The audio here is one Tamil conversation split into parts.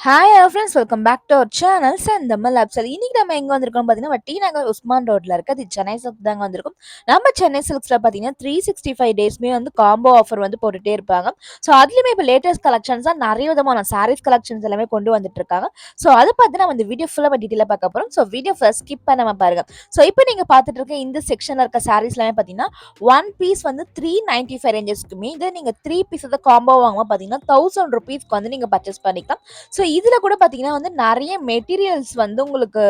Hi friends, welcome back to our channel Senthamizh லேப்ஸல். இன்னைக்கு நம்ம எங்கே வந்திருக்கோம் பார்த்தீங்கன்னா, டி நகர் உஸ்மான் ரோட்ல இருக்க அது சென்னை சில்க் தாங்க வந்திருக்கும். நம்ம சென்னை சில்க்ஸில் பார்த்தீங்கன்னா 365 டேஸ்மே வந்து காம்போ ஆஃபர் வந்து போட்டுகிட்டே இருப்பாங்க. ஸோ அதுலேயுமே இப்போ லேட்டஸ்ட் கலெக்ஷன்ஸாக நிறைய விதமான சாரீஸ் கலெக்ஷன்ஸ் எல்லாமே கொண்டு வந்துட்டு இருக்காங்க. ஸோ அதை பார்த்து நம்ம இந்த வீடியோ ஃபுல்லாக டீட்டெயிலாக பார்க்க போகிறோம். ஸோ வீடியோ ஃபுல்லாக ஸ்கிப் பண்ணாம பாருங்க. ஸோ இப்போ நீங்கள் பார்த்துட்டு இருக்க இந்த செக்ஷனில் இருக்க சாரீஸ் எல்லாமே பார்த்தீங்கன்னா ஒன் பீஸ் வந்து 395 ரேஞ்சஸ்க்குமே இதை நீங்கள் 3 பீஸ் வந்து காம்போ வாங்கும்போது பார்த்தீங்கன்னா 1000 ருபீஸ்க்கு வந்து நீங்கள் பர்ச்சேஸ் பண்ணிக்கலாம். ஸோ இதில் கூட பார்த்தீங்கன்னா வந்து நிறைய மெட்டீரியல்ஸ் வந்து உங்களுக்கு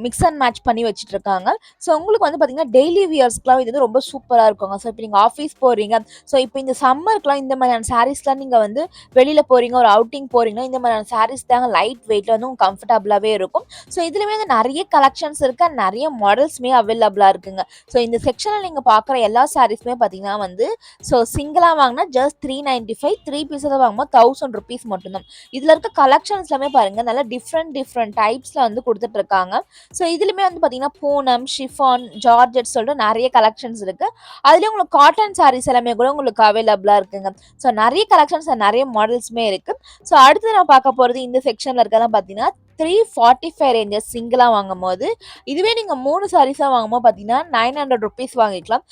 மிக்ஸ் அண்ட் மேட்ச் பண்ணி வச்சுட்டு இருக்காங்க. ஸோ உங்களுக்கு வந்து பார்த்தீங்கன்னா டெய்லி வியர்ஸ்க்குலாம் இது வந்து ரொம்ப சூப்பராக இருக்குங்க. ஸோ இப்போ நீங்கள் ஆஃபீஸ் போகிறீங்க, ஸோ இப்போ இந்த சம்மருக்குலாம் இந்த மாதிரியான சாரீஸ்லாம் நீங்கள் வந்து வெளியில் போகிறீங்க, ஒரு அவுட்டிங் போகிறீங்கன்னா இந்த மாதிரியான சாரீஸ் தாங்க லைட் வெயிட்டில் வந்து உங்களுக்கு கம்ஃபர்டபுளாகவே இருக்கும். ஸோ இதுலேயுமே வந்து நிறைய கலெக்ஷன்ஸ் இருக்குது அண்ட் நிறைய மாடல்ஸுமே அவைலபிளாக இருக்குங்க. ஸோ இந்த செக்ஷனில் நீங்கள் பார்க்குற எல்லா சாரீஸுமே பார்த்தீங்கன்னா வந்து ஸோ சிங்கிளாக வாங்கினா ஜஸ்ட் 395, 3 பீஸாக வாங்கும்போது 1000 ருபீஸ் மட்டும்தான். இதில் இருக்க கலெக்ஷன்ஸ் எல்லாமே பாருங்க நல்லா டிஃப்ரெண்ட் டைப்ஸ்ல வந்து கொடுத்துட்டு இருக்காங்க. ஸோ இதுலயுமே வந்து பாத்தீங்கன்னா பூனம், ஷிஃபான், ஜார்ஜெட் சொல்லிட்டு நிறைய கலெக்ஷன்ஸ் இருக்கு. அதுலயும் உங்களுக்கு காட்டன் சாரீஸ் எல்லாமே கூட உங்களுக்கு அவைலபிளா இருக்குங்க. ஸோ நிறைய கலெக்ஷன்ஸ் நிறைய மாடல்ஸுமே இருக்கு. ஸோ அடுத்து நான் பார்க்க போறது இந்த செக்ஷன்ல இருக்கதான் பாத்தீங்கன்னா 345 ரேஞ்சஸ் சிங்கிளா வாங்கும் போது, இதுவே நீங்க 3 சாரீஸா வாங்கும்போது பாத்தீங்கன்னா 900 ருபீஸ் வாங்கிக்கலாம்.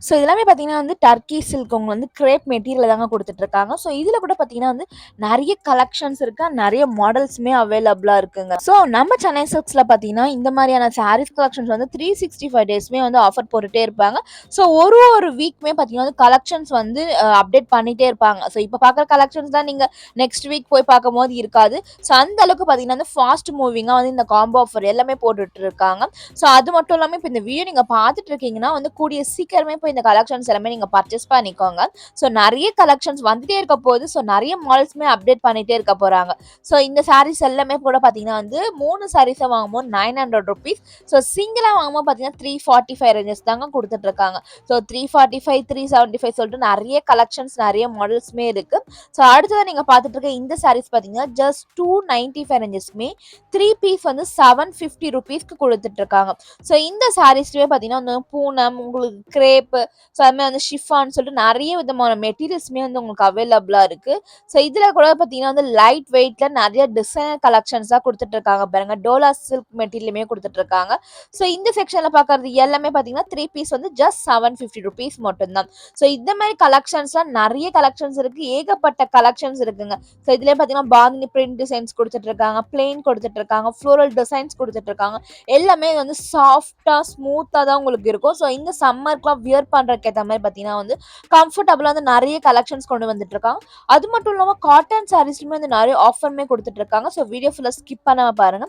ஸோ எல்லாமே பார்த்தீங்கன்னா வந்து டர்க்கி சில்க் அவங்க வந்து கிரேப் மெட்டீரியல் தாங்க கொடுத்துட்ருக்காங்க. ஸோ இதில் கூட பார்த்தீங்கன்னா வந்து நிறைய கலெக்ஷன்ஸ் இருக்குது, நிறைய மாடல்ஸுமே அவைலபிளாக இருக்குங்க. ஸோ நம்ம சென்னை சில்க்ஸில் பார்த்தீங்கன்னா இந்த மாதிரியான சாரீஸ் கலெக்ஷன்ஸ் வந்து 365 டேஸ்மே வந்து ஆஃபர் போட்டுகிட்டே இருப்பாங்க. ஸோ ஒரு வீக்குமே பார்த்தீங்கன்னா வந்து கலெக்ஷன்ஸ் வந்து அப்டேட் பண்ணிகிட்டே இருப்பாங்க. ஸோ இப்போ பார்க்குற கலெக்ஷன்ஸ் தான் நீங்கள் நெக்ஸ்ட் வீக் போய் பார்க்கும்போது இருக்காது. ஸோ அந்த அளவுக்கு பார்த்தீங்கன்னா வந்து ஃபாஸ்ட் மூவிங்காக வந்து இந்த காம்போ ஆஃபர் எல்லாமே போட்டுட்டு இருக்காங்க. ஸோ அது மட்டும் இல்லாமல் இப்போ இந்த வீடியோ நீங்கள் பார்த்துட்டு இருக்கீங்கன்னா வந்து கூடிய சீக்கிரமே இந்த கலெக்ஷன்ஸ் எல்லாமே நீங்க பர்ச்சேஸ் பண்ணிக்கோங்க. ஸோ நிறைய கலெக்ஷன்ஸ் வந்துட்டே இருக்க போது. ஸோ நிறைய மாடல்ஸ்மே அப்டேட் பண்ணிட்டே இருக்க போறாங்க. ஸோ இந்த சாரீஸ் எல்லாமே கூட பார்த்தீங்கன்னா வந்து 3 சாரீஸை வாங்கும்போது 900 ருபீஸ். ஸோ சிங்கிளா வாங்கும்போது பார்த்தீங்கன்னா 345 ரேஞ்சஸ் தாங்க கொடுத்துட்டு இருக்காங்க. ஸோ 345, 375 சொல்லிட்டு நிறைய கலெக்ஷன்ஸ் நிறைய மாடல்ஸ்மே இருக்கு. ஸோ அடுத்ததான் நீங்க பார்த்துட்டு இருக்க இந்த சாரீஸ் பார்த்தீங்கன்னா ஜஸ்ட் 295 ரேஞ்சஸ்மே 3 பீஸ் வந்து 750 ருபீஸ்க்கு கொடுத்துட்டு இருக்காங்க. ஸோ இந்த சாரீஸ்லேயே பார்த்தீங்கன்னா வந்து பூனம், உங்களுக்கு கிரேப், ஸோ அது மாதிரி வந்து ஷிஃபான்னு சொல்லிட்டு நிறைய விதமான மெட்டீரியல்ஸுமே வந்து உங்களுக்கு அவைலபிளாக இருக்குது. ஸோ இதில் கூட பார்த்தீங்கன்னா வந்து லைட் வெயிட்டில் நிறைய டிசைனர் கலெக்ஷன்ஸாக கொடுத்துட்ருக்காங்க பாருங்க. டோலா சில்க் மெட்டீரியலுமே கொடுத்துட்ருக்காங்க. ஸோ இந்த செக்ஷனில் பார்க்குறது எல்லாமே பார்த்தீங்கன்னா 3 பீஸ் வந்து ஜஸ்ட் 750 ருபீஸ் மட்டும்தான். ஸோ இந்த மாதிரி கலெக்ஷன்ஸ்லாம் நிறைய கலெக்ஷன்ஸ் இருக்குது, ஏகப்பட்ட கலெக்ஷன்ஸ் இருக்குங்க. ஸோ இதுலேயே பார்த்தீங்கன்னா பாந்தினி பிரிண்ட் டிசைன்ஸ் கொடுத்துட்ருக்காங்க, பிளெயின் கொடுத்துட்ருக்காங்க, ஃப்ளோரல் டிசைன்ஸ் கொடுத்துட்ருக்காங்க. எல்லாமே வந்து சாஃப்டாக ஸ்மூத்தாக தான் உங்களுக்கு இருக்கும். ஸோ இந்த சம்மருக்குலாம் வியர் பண்றதுக்கு ஏத்த மாதிரி பார்த்தீங்கன்னா வந்து கம்ஃபர்டபுளா வந்து நிறைய கலெக்ஷன்ஸ் கொண்டு வந்துட்டு இருக்காங்க. அது மட்டும் இல்லாம காட்டன் சாரீஸ்லயுமே வந்து நிறைய ஆஃபருமே கொடுத்துட்டு இருக்காங்க. ஸோ வீடியோ ஃபுல்லா ஸ்கிப் பண்ணாம பாருங்க.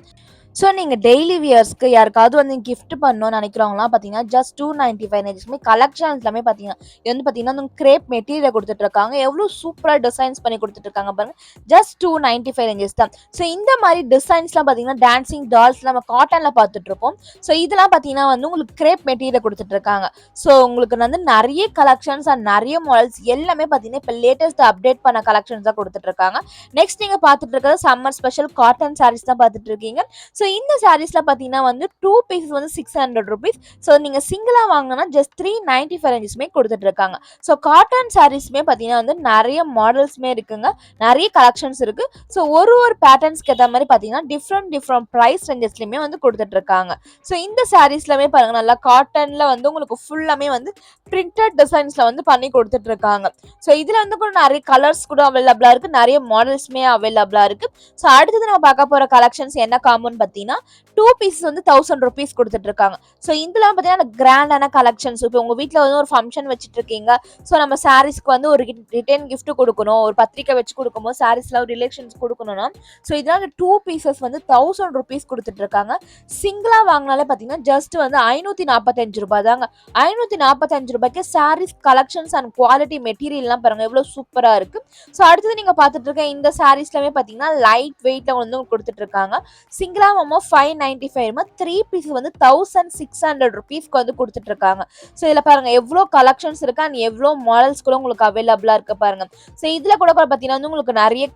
ஸோ நீங்கள் டெய்லி வியர்ஸ்க்கு யாருக்காவது வந்து கிஃப்ட் பண்ணணும்னு நினைக்கிறவங்களாம் பார்த்தீங்கன்னா ஜஸ்ட் 295 ரேஞ்சஸ்மே கலெக்ஷன்ஸ் எல்லாமே பார்த்தீங்கன்னா இது வந்து பார்த்தீங்கன்னா கிரேப் மெட்டீரியல் கொடுத்துட்ருக்காங்க. எவ்வளோ சூப்பராக டிசைன்ஸ் பண்ணி கொடுத்துட்ருக்காங்க பாருங்க. ஜஸ்ட் 295 ரேஞ்சஸ் தான். ஸோ இந்த மாதிரி டிசைன்ஸ்லாம் பார்த்தீங்கன்னா டான்சிங் டால்ஸ் நம்ம காட்டனில் பார்த்துட்டு இருப்போம். ஸோ இதெல்லாம் பார்த்தீங்கன்னா வந்து உங்களுக்கு கிரேப் மெட்டீரியல் கொடுத்துட்ருக்காங்க. ஸோ உங்களுக்கு வந்து நிறைய கலெக்ஷன்ஸ் அண்ட் நிறைய மாடல்ஸ் எல்லாமே பார்த்தீங்கன்னா இப்போ லேட்டஸ்ட் அப்டேட் பண்ண கலெக்ஷன்ஸ் தான் கொடுத்துட்ருக்காங்க. நெக்ஸ்ட் நீங்கள் பார்த்துட்டு இருக்கிறது சம்மர் ஸ்பெஷல் காட்டன் சாரீஸ் தான் பார்த்துட்டு இருக்கீங்க. ஸோ இந்த சாரீஸ்ல பார்த்தீங்கன்னா வந்து 2 பீஸ் வந்து 600 ருபீஸ். ஸோ நீங்கள் சிங்கிளாக வாங்கினா ஜஸ்ட் 395 ரேஞ்சஸ்மே கொடுத்துட்டு இருக்காங்க. ஸோ காட்டன் சாரீஸ்மே பார்த்தீங்கன்னா வந்து நிறைய மாடல்ஸ்மே இருக்குங்க, நிறைய கலெக்ஷன்ஸ் இருக்கு. ஸோ ஒரு பேட்டர்ன்ஸ்க்கு ஏற்ற மாதிரி பார்த்தீங்கன்னா டிஃப்ரெண்ட் ப்ரைஸ் ரேஞ்சஸ்லையுமே வந்து கொடுத்துட்டு இருக்காங்க. ஸோ இந்த சாரீஸ்லமே பாருங்க நல்லா காட்டன்ல வந்து உங்களுக்கு ஃபுல்லாமே வந்து பிரிண்டட் டிசைன்ஸ்ல வந்து பண்ணி கொடுத்துட்டு இருக்காங்க. ஸோ இதுல வந்து கூட நிறைய கலர்ஸ் கூட அவைலபிளா இருக்கு, நிறைய மாடல்ஸ்மே அவைலபிளா இருக்கு. ஸோ அடுத்தது நம்ம பார்க்க போற கலெக்ஷன்ஸ் என்ன காமன் பார்த்தீங்கன்னா 2 பீஸ் வந்து 1000 ருபீஸ் கொடுத்துட்டு இருக்காங்க. ஸோ இதெல்லாம் பார்த்தீங்கன்னா கிராண்டான கலெக்ஷன்ஸ். இப்போ உங்க வீட்டில் வந்து ஒரு ஃபங்க்ஷன் வச்சுட்டு இருக்கீங்க, ஸோ நம்ம சாரீஸ்க்கு வந்து ஒரு ரிட்டர்ன் கிஃப்ட் கொடுக்கணும், ஒரு பத்திரிக்கை வச்சு கொடுக்கும்போது சாரீஸ்ல ஒரு ரிலேஷன்ஸ் கொடுக்கணும்னா ஸோ இதெல்லாம் 2 பீசஸ் வந்து 1000 ருபீஸ் கொடுத்துட்டு இருக்காங்க. சிங்கிளா வாங்கினாலே பார்த்தீங்கன்னா ஜஸ்ட் வந்து 545 ரூபாய் தாங்க. 545 ரூபாய்க்கு சாரீஸ் கலெக்ஷன்ஸ் அண்ட் குவாலிட்டி மெட்டீரியல்லாம் பாருங்க எவ்வளோ சூப்பரா இருக்கு. ஸோ அடுத்தது நீங்க பார்த்துட்டு இருக்க இந்த சாரீஸ்லமே பார்த்தீங்கன்னா லைட் வெயிட்ல வந்து கொடுத்துட்டு இருக்காங்க. சிங்கிளா 595 3 பீஸ் வந்து 1600 ருபீஸ்க்கு வந்து கொடுத்துட்டு இருக்காங்க. ஸோ இதில் பாருங்க எவ்வளோ கலெக்ஷன்ஸ் இருக்கு அண்ட் எவ்வளோ மாடல்ஸ் கூட உங்களுக்கு அவைலபிளா இருக்கு பாருங்க. ஸோ இதுல கூட பார்த்தீங்கன்னா வந்து உங்களுக்கு நிறைய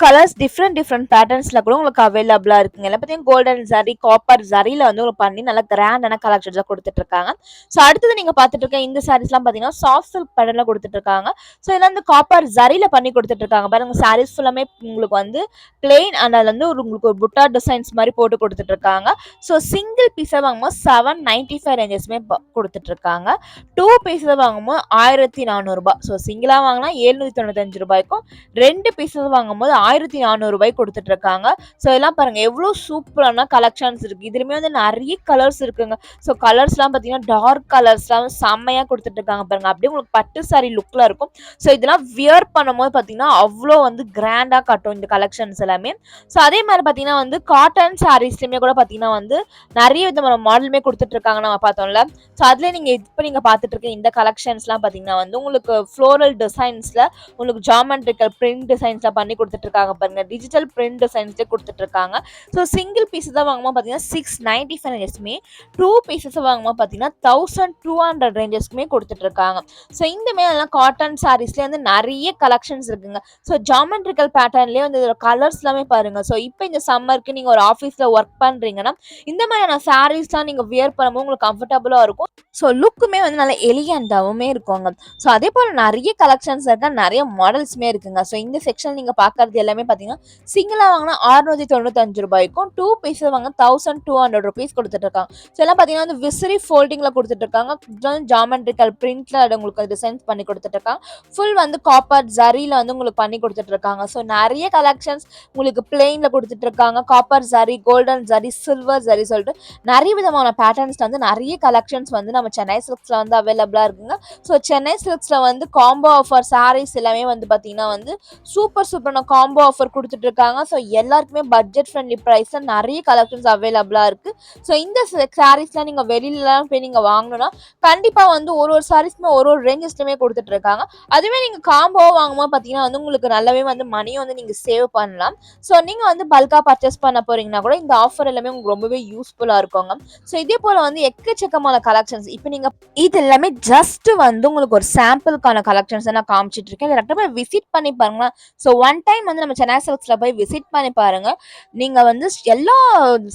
கலர்ஸ் டிஃப்ரெண்ட் பேட்டர்ன்ஸ்ல கூட உங்களுக்கு அவைலபிளா இருக்குங்க. எல்லாம் பார்த்தீங்கன்னா கோல்டன் ஜரி, காப்பர் ஜரியில வந்து உங்களுக்கு பண்ணி நல்லா கிராண்டான கலெக்ஷன்ஸா குடுத்துட்டு இருக்காங்க. ஸோ அடுத்தது நீங்க பார்த்துட்டு இருக்க இந்த சாரீஸ்லாம் பார்த்தீங்கன்னா சாஃப்ட் சில்க் பேட்டர்ன்ல குடுத்துட்டு இருக்காங்க. ஸோ இதெல்லாம் வந்து காப்பர் ஜரியில பண்ணி குடுத்துட்டு இருக்காங்க. பாருங்க சாரீஸ் ஃபுல்லாமே உங்களுக்கு வந்து பிளெயின் அண்ட் அதுல வந்து உங்களுக்கு ஒரு புட்டா டிசைன்ஸ் மாதிரி போட்டு குடுத்துட்டு இருக்காங்க. ஸோ சிங்கிள் பீஸா வாங்கும்போது 795 ரேஞ்சஸ்மே குடுத்துட்டு இருக்காங்க. 2 பீஸஸ் வாங்கும்போது ரூ. 1400. ஸோ சிங்கிளா வாங்கினா ரூ. 795க்கும் 2 பீஸஸ் வாங்கும்போது ரூ. 1400 குடுத்துட்டு இருக்காங்க. ஸோ இதெல்லாம் பாருங்க எவ்வளோ சூப்பரான கலெக்ஷன்ஸ் இருக்கு. இதுலயுமே வந்து நிறைய கலர்ஸ் இருக்குங்க. ஸோ கலர்ஸ்லாம் பார்த்தீங்கன்னா டார்க் கலர்ஸ்லாம் செம்மையா குடுத்துட்டு இருக்காங்க பாருங்க. அப்படியே உங்களுக்கு பட்டு சாரி லுக்ல இருக்கும். ஸோ இதெல்லாம் வியர் பண்ணும்போது பார்த்தீங்கன்னா அவ்வளோ வந்து கிராண்டா காட்டும் இந்த கலெக்ஷன்ஸ் எல்லாமே. ஸோ அதே மாதிரி பார்த்தீங்கன்னா வந்து காட்டன் சாரீஸ்லயுமே கூட பார்த்தீங்கன்னா வந்து நிறைய விதமான மாடலுமே குடுத்துட்டு இருக்காங்க நம்ம பார்த்தோம்ல. ஸோ அதுல நீங்க இப்போ நீங்க பார்த்துட்டு இருக்க இந்த கலெக்ஷன்ஸ்லாம் பார்த்தீங்கன்னா வந்து உங்களுக்கு ஃப்ளோரல் டிசைன்ஸ்ல உங்களுக்கு ஜாமெட்ரிக்கல் பிரிண்ட் டிசைன்ஸ்ல பண்ணி கொடுத்துட்டு இருக்காங்க பாருங்க. டிஜிட்டல் பிரிண்ட் டிசைன்ஸ்ல கொடுத்துட்டு இருக்காங்க. ஸோ சிங்கிள் பீஸ் தான் வாங்கும்போது பார்த்தீங்கன்னா 695 ரேஞ்சஸ்மே, 2 பீசஸ் வாங்கும்போது பார்த்தீங்கன்னா 1200 ரேஞ்சஸ்க்குமே கொடுத்துட்டு இருக்காங்க. ஸோ இந்த மாதிரிலாம் காட்டன் சாரீஸ்ல வந்து நிறைய கலெக்ஷன்ஸ் இருக்குங்க. ஸோ ஜாமெட்ரிக்கல் பேட்டர்ன்லேயே வந்து இதோட கலர்ஸ் எல்லாமே பாருங்க. ஸோ இப்போ இந்த சம்மருக்கு நீங்க ஒரு ஆஃபீஸ்ல ஒர்க் பண்றீங்கன்னா இந்த மாதிரியான சாரீஸ்லாம் நீங்க வியர் பண்ணும்போது உங்களுக்கு கம்ஃபர்டபுளா இருக்கும். ஸோ லுக்குமே வந்து நல்லா எலிகண்டாவுமே இருக்குங்க. ஸோ அதே போல நிறைய கலெக்ஷன்ஸ் இருக்கா, நிறைய மாடல்ஸுமே இருக்குங்க. ஸோ இந்த செக்ஷன் நீங்க பார்க்கறது எல்லாமே பார்த்தீங்கன்னா சிங்கிளா வாங்கினா ரூ. 695க்கும் 2 பீஸஸ் வாங்க ₹1200 கொடுத்துட்டு இருக்காங்க. ஸோ எல்லாம் பார்த்தீங்கன்னா வந்து விசிறி ஃபோல்டிங்ல கொடுத்துட்டு இருக்காங்க. ஜாமெட்ரிக்கல் பிரிண்ட்ல உங்களுக்கு டிசைன்ஸ் பண்ணி கொடுத்துட்டு இருக்காங்க. ஃபுல் வந்து காப்பர் ஜரியில வந்து உங்களுக்கு பண்ணி கொடுத்துட்டு இருக்காங்க. ஸோ நிறைய கலெக்ஷன்ஸ் உங்களுக்கு பிளெயின்ல கொடுத்துட்டு இருக்காங்க. Copper zari, golden zari, silver zari சொல்லிட்டு நிறைய விதமான பேட்டர்ன்ஸ்ல வந்து நிறைய கலெக்ஷன்ஸ் வந்து நம்ம சென்னை சில்க்ஸ்ல வந்து அவைலபிளா இருக்குங்க. ஸோ சென்னை சில்க்ஸ்ல வந்து காம்போ ஆஃபர் சாரீஸ் எல்லாமே வந்து பார்த்தீங்கன்னா வந்து சூப்பரான காம்போ ஆஃபர் கொடுத்துட்டு இருக்காங்க. ஸோ எல்லாருக்குமே பட்ஜெட் ஃப்ரெண்ட்லி ப்ரைஸ்ல நிறைய கலெக்ஷன்ஸ் அவைலபிளா இருக்கு. ஸோ இந்த சாரீஸ்லாம் நீங்க வெளியிலலாம் போய் நீங்க வாங்கணும்னா கண்டிப்பா வந்து ஒரு சாரீஸ்மே ஒரு ரேஞ்சஸ்லயுமே கொடுத்துட்டு இருக்காங்க. அதுவே நீங்க காம்போவா வாங்கும்போது பார்த்தீங்கன்னா வந்து உங்களுக்கு நல்லாவே வந்து மணியை வந்து நீங்க சேவ் பண்ணலாம். ஸோ நீங்க வந்து பல்கா பர்ச்சேஸ் பண்ண போறீங்கன்னா கூட இந்த ஆஃபர் எல்லாமே உங்களுக்கு ரொம்பவே யூஸ்ஃபுல்லா இருக்குங்க. ஸோ இதே போல வந்து எக்கச்சக்கமான கலெக்ஷன்ஸ் இப்போ நீங்க இது எல்லாமே ஜஸ்ட் வந்து உங்களுக்கு ஒரு சாம்பிளுக்கான கலெக்ஷன்ஸ் நான் காமிச்சிட்டு இருக்கேன். டேரக்டா போய் விசிட் பண்ணி பாருங்க. ஸோ ஒன் டைம் வந்து நம்ம சென்னை சில்க்ஸ்ல போய் விசிட் பண்ணி பாருங்க. நீங்க வந்து எல்லா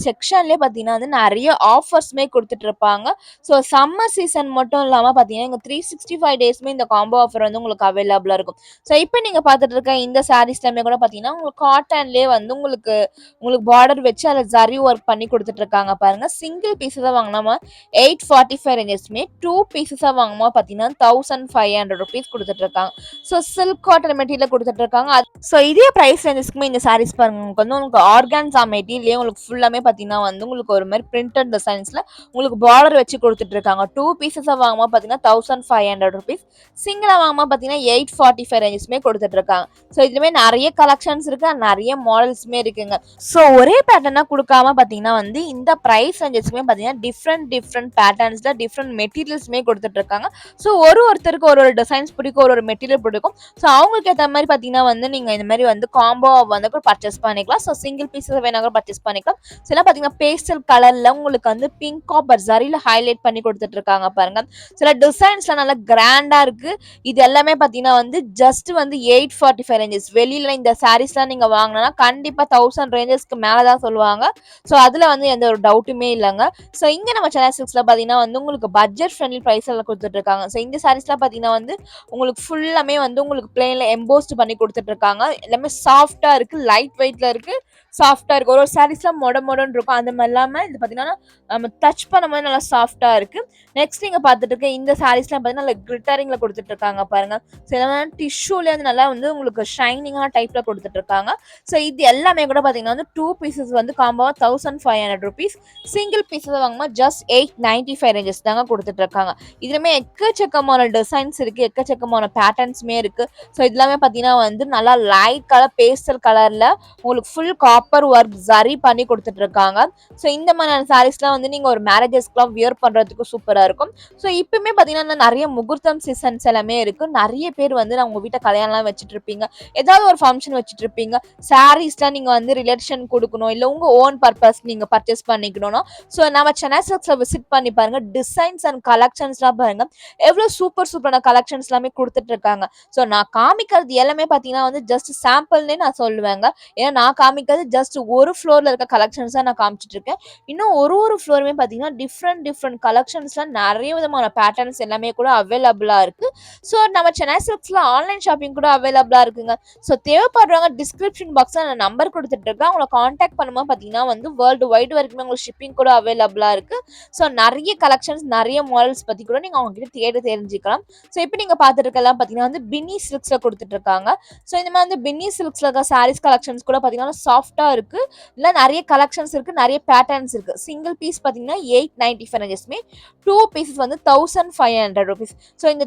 செக்ஷன்லயே பார்த்தீங்கன்னா வந்து நிறைய ஆஃபர்ஸ்மே கொடுத்துட்டு இருப்பாங்க. ஸோ சம்மர் சீசன் மட்டும் இல்லாம பார்த்தீங்கன்னா இங்க 365 டேஸ்மே இந்த காம்போ ஆஃபர் வந்து உங்களுக்கு அவைலபிளா இருக்கும். ஸோ இப்போ நீங்க பார்த்துட்டு இருக்க இந்த சாரீஸ்லாமே கூட பார்த்தீங்கன்னா உங்களுக்கு காட்டன்லேயே வந்து உங்களுக்கு உங்களுக்கு பார்டர் வச்சு அதில் ஜரி ஒர்க் பண்ணி கொடுத்துட்டு இருக்காங்க பாருங்க. சிங்கிள் பீஸஸ் தான் வாங்கினாமா 845 ரேஞ்சஸ்மே, 2 பீஸஸா வாங்கும்போது பார்த்தீங்கன்னா ₹1500 கொடுத்துட்டு இருக்காங்க. ஸோ சில்க் காட்டன் மெட்டீரியல் கொடுத்துட்டு இருக்காங்க. ஸோ இதே ப்ரைஸ் ரேஞ்சஸ்க்குமே இந்த சாரீஸ் பாருங்க உங்களுக்கு வந்து உங்களுக்கு ஆர்கான்ஸா மெட்டீரியலே உங்களுக்கு ஃபுல்லாமே பார்த்தீங்கன்னா வந்து உங்களுக்கு ஒரு மாதிரி பிரிண்டட் டிசைன்ஸ்ல உங்களுக்கு பார்டர் வச்சு கொடுத்துட்டு இருக்காங்க. 2 பீஸஸா வாங்கும்போது பார்த்தீங்கன்னா ₹1500, சிங்கிளா வாங்கும்போது பார்த்தீங்கன்னா 845 ரேஞ்சஸ்மே கொடுத்துட்டு இருக்காங்க. ஸோ இதுலமே நிறைய கலெக்ஷன்ஸ் இருக்கு, நிறைய மாடல்ஸுமே இருக்குங்க. ஸோ ஒரே பேட்டர்னா கொடுக்காம பார்த்தீங்கன்னா வந்து இந்த ப்ரைஸ் ரேஞ்சஸ்க்குமே பார்த்தீங்கன்னா டிஃப்ரெண்ட் பேட்டர்ன்ஸ்ல டிஃப்ரெண்ட் மெட்டீரியல்ஸுமே கொடுத்துட்டு இருக்காங்க. ஸோ ஒருத்தருக்கு ஒரு டிசைன்ஸ் பிடிக்கும், ஒரு மெட்டீரியல் பிடிக்கும். ஸோ அவங்களுக்கு ஏற்ற மாதிரி பார்த்தீங்கன்னா வந்து நீங்க இந்த மாதிரி வந்து காம்போ வந்து கூட பர்ச்சேஸ் பண்ணிக்கலாம். ஸோ சிங்கிள் பீஸஸ் வேணா கூட பர்ச்சேஸ் பண்ணிக்கலாம். ஸோ எல்லாம் பார்த்தீங்கன்னா பேஸ்டல் கலர்ல உங்களுக்கு வந்து பிங்க் காப்பர் ஜரியில ஹைலைட் பண்ணி கொடுத்துட்டு இருக்காங்க பாருங்க. சில டிசைன்ஸ்லாம் நல்லா கிராண்டா இருக்கு. இது எல்லாமே பார்த்தீங்கன்னா வந்து ஜஸ்ட் வந்து 845 ரேஞ்சஸ். வெளியில இந்த சாரீஸ்லாம் நீங்க வாங்கினா கண்டிப்பா 1000 ரேஞ்சஸ்க்கு மேலதான் சொல்லுவாங்க. ஸோ அதுல வந்து எந்த ஒரு டவுட்டுமே இல்லைங்க. ஸோ இங்க நம்ம சென்னை சில்க்ஸ்ல பார்த்தீங்கன்னா வந்து உங்களுக்கு பட்ஜெட் ஃப்ரெண்ட்லி ப்ரைஸ்ல கொடுத்துட்டு இருக்காங்க. ஸோ இந்த சாரீஸ்லாம் பார்த்தீங்கன்னா வந்து உங்களுக்கு ஃபுல்லாமே வந்து உங்களுக்கு பிளெயின்ல எம்போஸ்ட் பண்ணி கொடுத்துட்டு இருக்காங்க. எல்லாமே சாஃப்டா இருக்கு, லைட் வெயிட்ல இருக்கு, சாஃப்டா இருக்கு. ஒரு சாரீஸ்லாம் மொடன்னு இருக்கும், அந்த மாதிரி இல்லாம இது பார்த்தீங்கன்னா நம்ம டச் பண்ணும்போது நல்லா சாஃப்டா இருக்கு. நெக்ஸ்ட் நீங்க பார்த்துட்டு இருக்க இந்த சாரீஸ்லாம் பார்த்தீங்கன்னா நல்லா கிளிட்டரிங்ல கொடுத்துட்டு இருக்காங்க பாருங்க. ஸோ இதெல்லாம் டிஷ்யூல வந்து நல்லா வந்து உங்களுக்கு ஷைனிங்கான டைப்ல கொடுத்துட்டு இருக்காங்க. ஸோ இது எல்லாமே கூட பார்த்தீங்கன்னா வந்து 2 பீசஸ் வந்து காம்போவா ₹1500, சிங்கிள் பீஸஸ் வாங்கும்போது ஜஸ்ட் 895 ரேஞ்சஸ் தாங்க கொடுத்துட்டு இருக்காங்க. இதுலயுமே எக்கச்சக்கமான டிசைன்ஸ் இருக்கு, எக்கச்சக்கமான பேட்டர்ன்ஸ்மே இருக்கு. ஸோ இதெல்லாமே பார்த்தீங்கன்னா வந்து நல்லா லைட் கலர் பேஸ்டல் கலர்ல உங்களுக்கு full copper copper work zari பண்ணி கொடுத்துட்டு இருக்காங்க. ஸோ இந்த மாதிரியான சாரீஸ்லாம் வந்து நீங்க ஒரு மேரேஜஸ்க்குலாம் வியர் பண்றதுக்கு சூப்பரா இருக்கும். ஸோ இப்பவுமே பார்த்தீங்கன்னா நிறைய முகூர்த்தம் சீசன்ஸ் எல்லாமே இருக்கு. நிறைய பேர் வந்து உங்க வீட்டை கல்யாணம்லாம் வச்சுட்டு இருப்பீங்க, ஏதாவது ஒரு ஃபங்க்ஷன் வச்சுட்டு இருப்பீங்க, சாரீஸ்லாம் நீங்க வந்து ரிலேஷன் கொடுக்கணும், இல்லை உங்க ஓன் பர்பஸ் நீங்க பர்ச்சேஸ் பண்ணிக்கணும்னா ஸோ நம்ம சென்னை சில்க்ஸ்ல விசிட் பண்ணி பாருங்க. டிசைன்ஸ் அண்ட் கலெக்ஷன்ஸ்லாம் பாருங்க, எவ்வளோ சூப்பர் சூப்பரான கலெக்ஷன்ஸ் எல்லாமே கொடுத்துட்டு இருக்காங்க. ஸோ நான் காமிக்கிறது எல்லாமே பார்த்தீங்கன்னா வந்து ஜஸ்ட் சாம்பிள்னே நான் சொல்லுவேங்க. ஏன்னா நான் காமிக்கிறது ஜஸ்ட் ஒரு ஃப்ளோர்ல இருக்க கலெக்ஷன்ஸ் தான் நான் காமிச்சிட்டு இருக்கேன். இன்னும் ஒரு ஃப்ளோருமே பார்த்தீங்கன்னா டிஃப்ரெண்ட் கலெக்ஷன்ஸ்லாம் நிறைய விதமான பேட்டர்ன்ஸ் எல்லாமே கூட அவைலபிளா இருக்கு. ஸோ நம்ம சென்னை சில்க்ஸ்ல ஆன்லைன் ஷாப்பிங் கூட அவைலபிளா இருக்குங்க. ஸோ தேவைப்படுறவங்க டிஸ்கிரிப்ஷன் பாக்ஸ்ல நான் நம்பர் கொடுத்துட்டு இருக்கேன், அவங்களை காண்டாக்ட் பண்ணும்போது பார்த்தீங்கன்னா வந்து வேர்ல்டு வைடு வரைக்குமே உங்களுக்கு ஷிப்பிங் கூட அவைலபிளா இருக்கு. ஸோ நிறைய கலெக்ஷன்ஸ் நிறைய மாடல்ஸ் பத்தி கூட நீங்க அவங்க கிட்ட தேடி தெரிஞ்சுக்கலாம். ஸோ இப்போ நீங்க பார்த்துட்டு இருக்கலாம் பார்த்தீங்கன்னா வந்து பின்னி சில்க்ஸ்ல கொடுத்துட்டு இருக்காங்க. ஸோ இந்த மாதிரி வந்து பின்னி சில்க்ஸ்ல இருக்க சாரீஸ் கலெக்ஷன்ஸ் கூட பார்த்தீங்கன்னா சாஃப்டா இருக்கு, இல்லை நிறைய கலெக்ஷன்ஸ் இருக்கு, நிறைய பேட்டர்ன்ஸ் இருக்கு. சிங்கிள் பீஸ் பார்த்தீங்கன்னா 895 டூ பீசஸ் வந்து 1500 rupees. ஸோ இந்த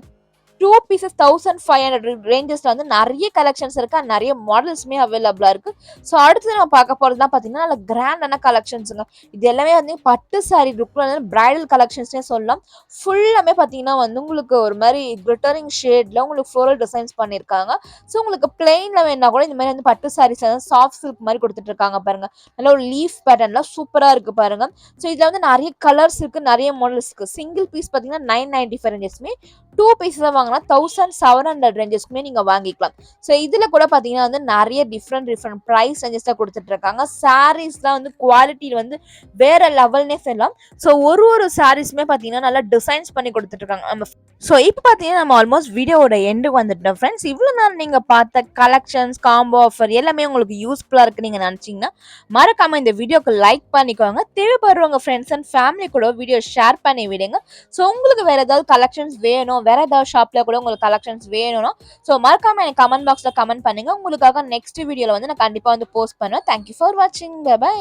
2 பீசஸ் 1500 ரேஞ்சஸ்ல வந்து நிறைய கலெக்ஷன்ஸ் இருக்கு, நிறைய மாடல்ஸுமே அவைலபிளா இருக்கு. ஸோ அடுத்து நம்ம பார்க்க போறது தான் பார்த்தீங்கன்னா நல்ல கிராண்டான கலெக்ஷன்ஸுங்க. இது எல்லாமே வந்து பட்டு சாரி லுக்ல பிரைடல் கலெக்ஷன்ஸ்னே சொல்லலாம். ஃபுல்லாமே பார்த்தீங்கன்னா வந்து உங்களுக்கு ஒரு மாதிரி கிளிட்டரிங் ஷேட்ல உங்களுக்கு ஃப்ளோரல் டிசைன்ஸ் பண்ணியிருக்காங்க. ஸோ உங்களுக்கு பிளெயின்ல வேணா கூட இந்த மாதிரி வந்து பட்டு சாரீஸ் வந்து சாஃப்ட் சில்க் மாதிரி கொடுத்துட்டு இருக்காங்க பாருங்க. நல்ல ஒரு லீஃப் பேட்டர்ன்ல சூப்பரா இருக்கு பாருங்க. ஸோ இதுல வந்து நிறைய கலர்ஸ் இருக்கு, நிறைய மாடல்ஸ் இருக்கு. சிங்கிள் பீஸ் பார்த்தீங்கன்னா 995 ரேஞ்சஸ்மே, டூ பீஸ் தான் வாங்கினா 1700 ரேஞ்சஸ்க்குமே நீங்க வாங்கிக்கலாம். ஸோ இதுல கூட பாத்தீங்கன்னா வந்து நிறைய டிஃப்ரெண்ட் ப்ரைஸ் ரேஞ்சஸ் தான் கொடுத்துட்டு இருக்காங்க. சாரீஸ்லாம் வந்து குவாலிட்டி வந்து வேற லெவல்னே சொல்லலாம். ஸோ ஒரு சாரீஸுமே பாத்தீங்கன்னா நல்லா டிசைன்ஸ் பண்ணி கொடுத்துட்டு இருக்காங்க நம்ம. ஸோ இப்போ பார்த்தீங்கன்னா நம்ம ஆல்மோஸ்ட் வீடியோவோட எண்டுக்கு வந்துட்டோம் ஃப்ரெண்ட்ஸ். இவ்வளோ நேரம் நீங்கள் பார்த்த கலெக்ஷன்ஸ் காம்போ ஆஃபர் எல்லாமே உங்களுக்கு யூஸ்ஃபுல்லாக இருக்குன்னு நீங்கள் நினச்சிங்கன்னா மறக்காமல் இந்த வீடியோக்கு லைக் பண்ணிக்கோங்க. தேவைப்படுறவங்க ஃப்ரெண்ட்ஸ் அண்ட் ஃபேமிலி கூட வீடியோ ஷேர் பண்ணி விடுங்க. ஸோ உங்களுக்கு வேறு ஏதாவது கலெக்ஷன்ஸ் வேணும், வேறு ஏதாவது ஷாப்பில் கூட உங்களுக்கு கலெக்ஷன்ஸ் வேணும்னா ஸோ மறக்காமல் எனக்கு கமெண்ட் பாக்ஸில் கமெண்ட் பண்ணுங்கள். உங்களுக்காக நெக்ஸ்ட் வீடியோவில் வந்து நான் கண்டிப்பாக வந்து போஸ்ட் பண்ணுவேன். தேங்க்யூ ஃபார் வாட்சிங். பை.